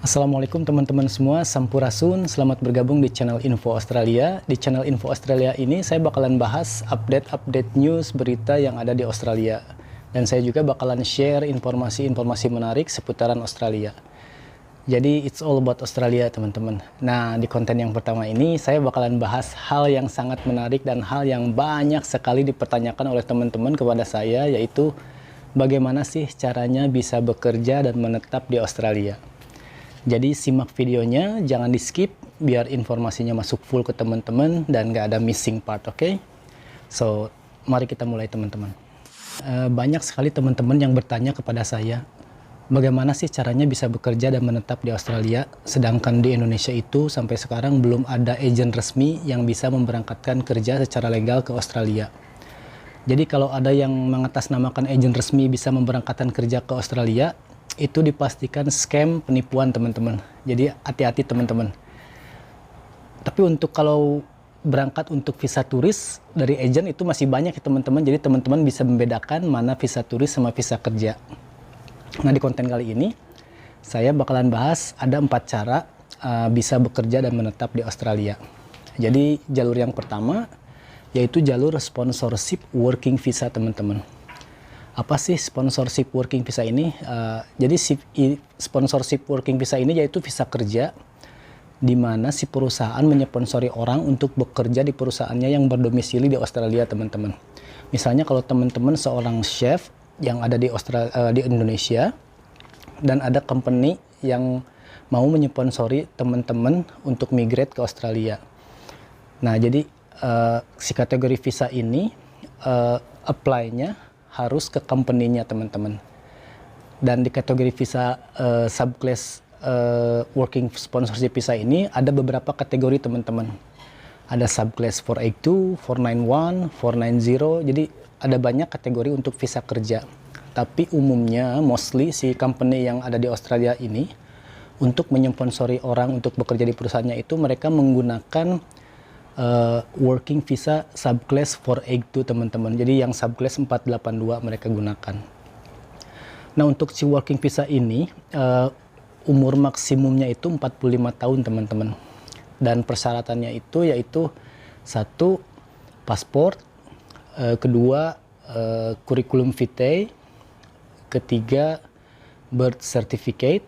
Assalamualaikum teman-teman semua, Sampurasun, selamat bergabung di channel Info Australia. Di channel Info Australia ini saya bakalan bahas update-update news berita yang ada di Australia. Dan saya juga bakalan share informasi-informasi menarik seputaran Australia. Jadi it's all about Australia teman-teman. Nah, di konten yang pertama ini saya bakalan bahas hal yang sangat menarik dan hal yang banyak sekali dipertanyakan oleh teman-teman kepada saya, yaitu bagaimana sih caranya bisa bekerja dan menetap di Australia. Jadi simak videonya, jangan di skip biar informasinya masuk full ke teman-teman dan gak ada missing part, oke? So, mari kita mulai teman-teman. Banyak sekali teman-teman yang bertanya kepada saya, bagaimana sih caranya bisa bekerja dan menetap di Australia, sedangkan di Indonesia itu sampai sekarang belum ada agen resmi yang bisa memberangkatkan kerja secara legal ke Australia. Jadi kalau ada yang mengatasnamakan agen resmi bisa memberangkatkan kerja ke Australia, itu dipastikan scam, penipuan teman-teman. Jadi hati-hati teman-teman. Tapi untuk kalau berangkat untuk visa turis dari agen itu masih banyak ya teman-teman. Jadi teman-teman bisa membedakan mana visa turis sama visa kerja. Nah, di konten kali ini saya bakalan bahas ada 4 cara bisa bekerja dan menetap di Australia. Jadi jalur yang pertama yaitu jalur sponsorship working visa teman-teman. Apa sih sponsorship working visa ini? Jadi sponsorship working visa ini yaitu visa kerja di mana si perusahaan menyponsori orang untuk bekerja di perusahaannya yang berdomisili di Australia teman-teman. Misalnya kalau teman-teman seorang chef yang ada di Indonesia dan ada company yang mau menyponsori teman-teman untuk migrate ke Australia. Nah, jadi si kategori visa ini apply-nya harus ke company-nya teman-teman. Dan di kategori visa subclass working sponsorship visa ini ada beberapa kategori teman-teman. Ada subclass 482, 491, 490. Jadi ada banyak kategori untuk visa kerja. Tapi umumnya mostly si company yang ada di Australia ini untuk menyponsori orang untuk bekerja di perusahaannya itu mereka menggunakan working visa subclass 482 teman-teman. Jadi yang subclass 482 mereka gunakan. Nah, untuk si working visa ini umur maksimumnya itu 45 tahun teman-teman. Dan persyaratannya itu yaitu 1. Paspor, kedua curriculum vitae, ketiga birth certificate,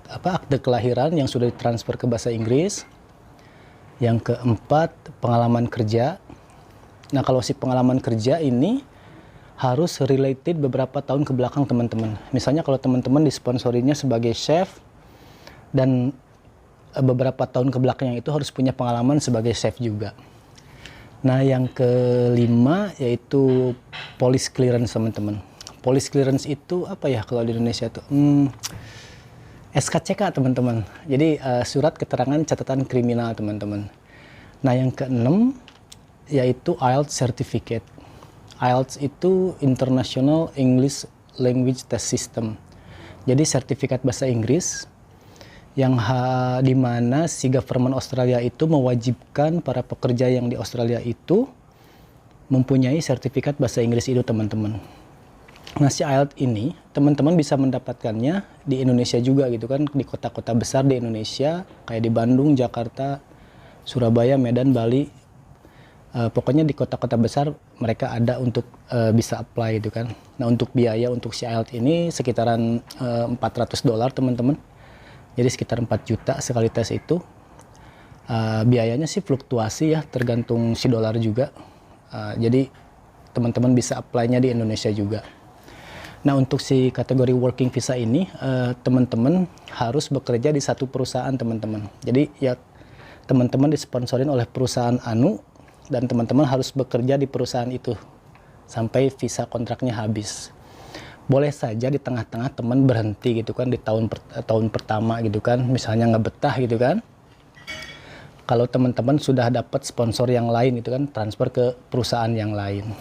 akte kelahiran yang sudah ditransfer ke bahasa Inggris. Yang keempat, pengalaman kerja. Nah, kalau si pengalaman kerja ini harus related beberapa tahun ke belakang teman-teman. Misalnya kalau teman-teman disponsorinya sebagai chef dan beberapa tahun ke belakangnya itu harus punya pengalaman sebagai chef juga. Nah, yang kelima yaitu police clearance teman-teman. Police clearance itu apa ya kalau di Indonesia itu? SKCK teman-teman. Jadi surat keterangan catatan kriminal teman-teman. Nah, yang keenam yaitu IELTS certificate. IELTS itu International English Language Test System. Jadi sertifikat bahasa Inggris yang di mana si government Australia itu mewajibkan para pekerja yang di Australia itu mempunyai sertifikat bahasa Inggris itu teman-teman. Nah, si IELTS ini teman-teman bisa mendapatkannya di Indonesia juga gitu kan, di kota-kota besar di Indonesia kayak di Bandung, Jakarta, Surabaya, Medan, Bali. Pokoknya di kota-kota besar mereka ada untuk bisa apply gitu kan. Nah, untuk biaya untuk si IELTS ini sekitaran $400 teman-teman. Jadi sekitar 4 juta sekali tes itu. Biayanya sih fluktuasi ya, tergantung si dolar juga. Jadi teman-teman bisa apply-nya di Indonesia juga. Nah, untuk si kategori working visa ini, teman-teman harus bekerja di satu perusahaan teman-teman. Jadi ya teman-teman disponsorin oleh perusahaan anu dan teman-teman harus bekerja di perusahaan itu sampai visa kontraknya habis. Boleh saja di tengah-tengah teman berhenti gitu kan di tahun pertama gitu kan, misalnya nggak betah gitu kan. Kalau teman-teman sudah dapat sponsor yang lain itu kan transfer ke perusahaan yang lain.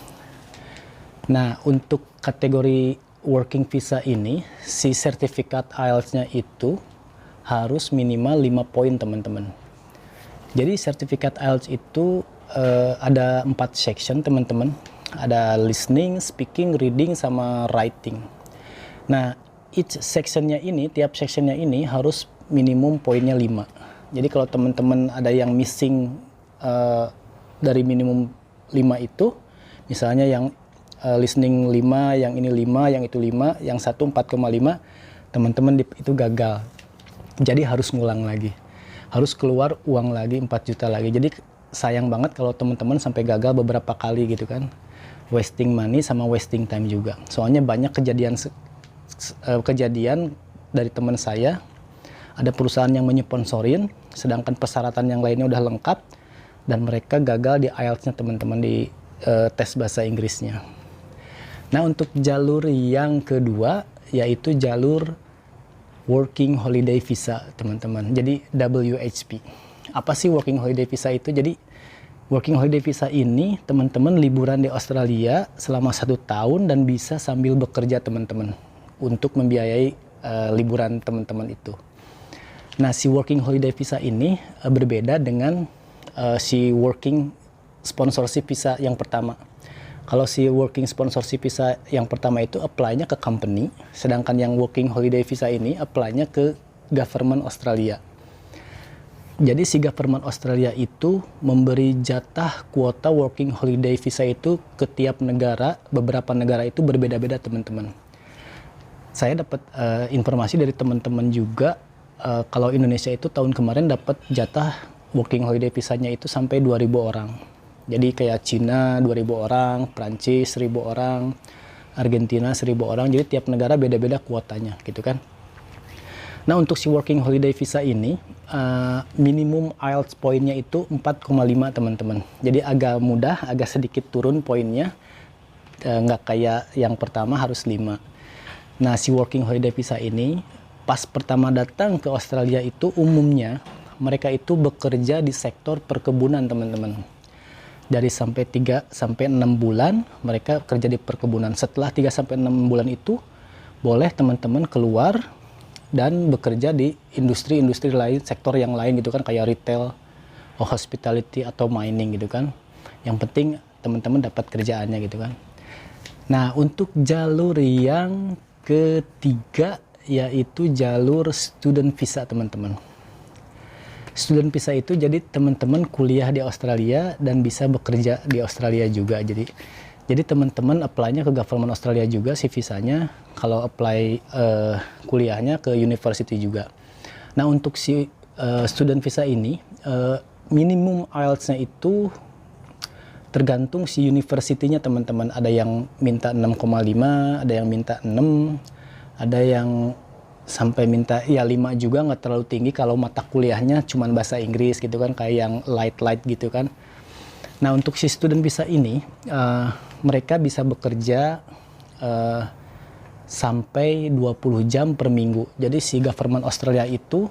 Nah, untuk kategori working visa ini, si sertifikat IELTS-nya itu harus minimal 5 poin teman-teman. Jadi sertifikat IELTS itu ada 4 section teman-teman. Ada listening, speaking, reading, sama writing. Nah, tiap sectionnya ini harus minimum poinnya 5. Jadi kalau teman-teman ada yang missing dari minimum 5 itu, misalnya yang listening 5, yang ini 5, yang itu 5, yang satu 4,5, teman-teman itu gagal. Jadi harus ngulang lagi. Harus keluar uang lagi 4 juta lagi. Jadi sayang banget kalau teman-teman sampai gagal beberapa kali gitu kan. Wasting money sama wasting time juga. Soalnya banyak kejadian dari teman saya, ada perusahaan yang menyponsorin, sedangkan persyaratan yang lainnya udah lengkap, dan mereka gagal di IELTS-nya teman-teman, di tes bahasa Inggrisnya. Nah, untuk jalur yang kedua, yaitu jalur Working Holiday Visa, teman-teman. Jadi WHP. Apa sih Working Holiday Visa itu? Jadi Working Holiday Visa ini, teman-teman liburan di Australia selama 1 tahun dan bisa sambil bekerja, teman-teman, untuk membiayai liburan teman-teman itu. Nah, si Working Holiday Visa ini berbeda dengan si Working Sponsorship Visa yang pertama. Kalau si Working Sponsorship Visa yang pertama itu apply-nya ke company, sedangkan yang Working Holiday Visa ini apply-nya ke government Australia. Jadi si government Australia itu memberi jatah kuota Working Holiday Visa itu ke tiap negara, beberapa negara itu berbeda-beda, teman-teman. Saya dapat informasi dari teman-teman juga, kalau Indonesia itu tahun kemarin dapat jatah Working Holiday Visa-nya itu sampai 2.000 orang. Jadi kayak Cina 2.000 orang, Prancis 1.000 orang, Argentina 1.000 orang. Jadi tiap negara beda-beda kuotanya gitu kan. Nah, untuk si Working Holiday Visa ini minimum IELTS poinnya itu 4,5, teman-teman. Jadi agak mudah, agak sedikit turun poinnya, nggak kayak yang pertama harus 5. Nah, si Working Holiday Visa ini pas pertama datang ke Australia itu umumnya mereka itu bekerja di sektor perkebunan, teman-teman. Dari 3 sampai 6 bulan mereka kerja di perkebunan. Setelah 3 sampai 6 bulan itu boleh teman-teman keluar dan bekerja di industri-industri lain, sektor yang lain gitu kan, kayak retail, hospitality atau mining gitu kan. Yang penting teman-teman dapat kerjaannya gitu kan. Nah, untuk jalur yang ketiga yaitu jalur student visa, teman-teman. Student visa itu jadi teman-teman kuliah di Australia dan bisa bekerja di Australia juga. Jadi teman-teman apply-nya ke government Australia juga si visanya, kalau apply kuliahnya ke university juga. Nah, untuk si student visa ini minimum IELTS-nya itu tergantung si university-nya, teman-teman. Ada yang minta 6,5, ada yang minta 6, ada yang sampai minta ya 5 juga, nggak terlalu tinggi kalau mata kuliahnya cuman bahasa Inggris gitu kan, kayak yang light gitu kan. Nah, untuk si student visa ini mereka bisa bekerja sampai 20 jam per minggu. Jadi si government Australia itu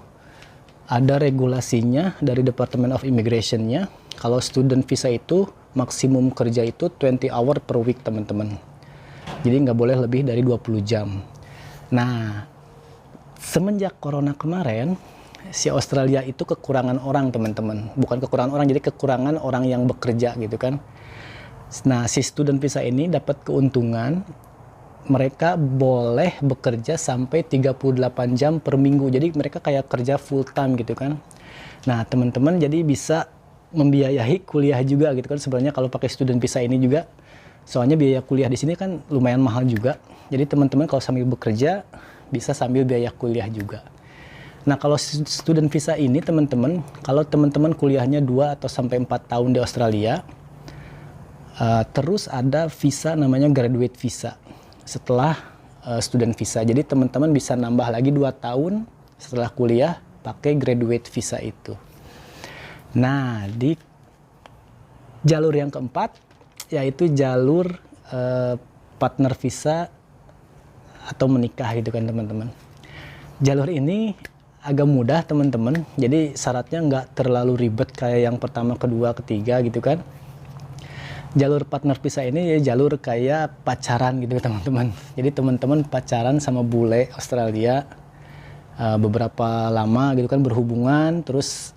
ada regulasinya dari Department of Immigration-nya, kalau student visa itu maksimum kerja itu 20 hour per week, teman-teman. Jadi nggak boleh lebih dari 20 jam. Nah, semenjak corona kemarin, si Australia itu kekurangan orang, teman-teman. Bukan kekurangan orang, jadi kekurangan orang yang bekerja gitu kan. Nah, si student visa ini dapat keuntungan, mereka boleh bekerja sampai 38 jam per minggu. Jadi mereka kayak kerja full time gitu kan. Nah, teman-teman jadi bisa membiayai kuliah juga gitu kan. Sebenarnya kalau pakai student visa ini juga, soalnya biaya kuliah di sini kan lumayan mahal juga. Jadi teman-teman kalau sambil bekerja bisa sambil biaya kuliah juga. Nah, kalau student visa ini, teman-teman, kalau teman-teman kuliahnya 2 atau sampai 4 tahun di Australia, terus ada visa namanya graduate visa setelah student visa. Jadi teman-teman bisa nambah lagi 2 tahun setelah kuliah pakai graduate visa itu. Nah, di jalur yang keempat yaitu jalur partner visa atau menikah gitu kan, teman-teman. Jalur ini agak mudah, teman-teman. Jadi syaratnya nggak terlalu ribet kayak yang pertama, kedua, ketiga gitu kan. Jalur partner visa ini ya jalur kayak pacaran gitu, teman-teman. Jadi teman-teman pacaran sama bule Australia beberapa lama gitu kan, berhubungan, terus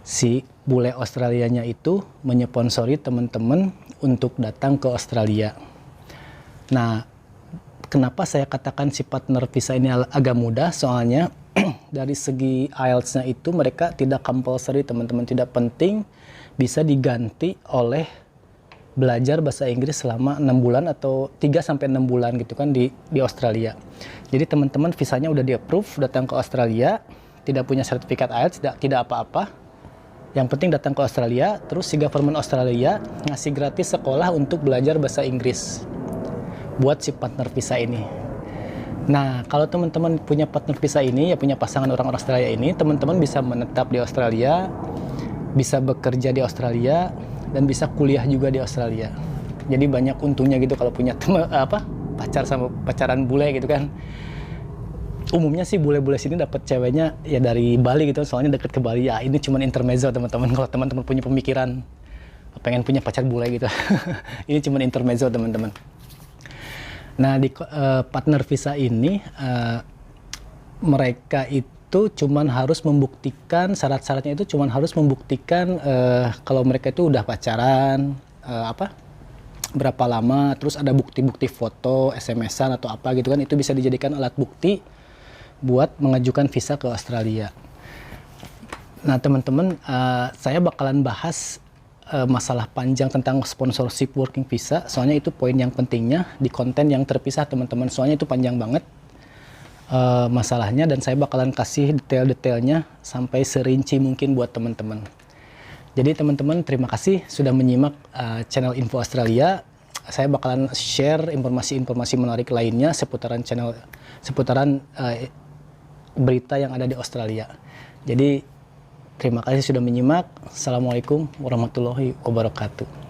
si bule Australianya itu menyponsori teman-teman untuk datang ke Australia. Nah, Kenapa saya katakan si partner visa ini agak mudah? Soalnya dari segi IELTS-nya itu mereka tidak compulsory, teman-teman, tidak penting, bisa diganti oleh belajar bahasa Inggris selama 6 bulan atau 3-6 bulan gitu kan di Australia. Jadi teman-teman visanya udah di-approve, datang ke Australia, tidak punya sertifikat IELTS, tidak apa-apa. Yang penting datang ke Australia, terus si government Australia ngasih gratis sekolah untuk belajar bahasa Inggris buat si partner visa ini. Nah, kalau teman-teman punya partner visa ini, ya punya pasangan orang Australia ini, teman-teman bisa menetap di Australia, bisa bekerja di Australia, dan bisa kuliah juga di Australia. Jadi banyak untungnya gitu kalau punya pacaran bule gitu kan. Umumnya sih bule-bule sini dapat ceweknya ya dari Bali gitu, soalnya deket ke Bali. Ya ini cuma intermezzo, teman-teman. Kalau teman-teman punya pemikiran pengen punya pacar bule gitu, ini cuma intermezzo, teman-teman. Nah, di partner visa ini mereka itu cuman harus membuktikan, syarat-syaratnya itu cuman harus membuktikan kalau mereka itu udah pacaran berapa lama, terus ada bukti-bukti foto, SMS-an atau apa gitu kan, itu bisa dijadikan alat bukti buat mengajukan visa ke Australia. Nah, teman-teman, saya bakalan bahas masalah panjang tentang sponsorship working visa, soalnya itu poin yang pentingnya di konten yang terpisah, teman-teman, soalnya itu panjang banget masalahnya, dan saya bakalan kasih detail-detailnya sampai serinci mungkin buat teman-teman. Jadi teman-teman, terima kasih sudah menyimak channel Info Australia. Saya bakalan share informasi-informasi menarik lainnya seputaran berita yang ada di Australia. Jadi terima kasih sudah menyimak. Assalamualaikum warahmatullahi wabarakatuh.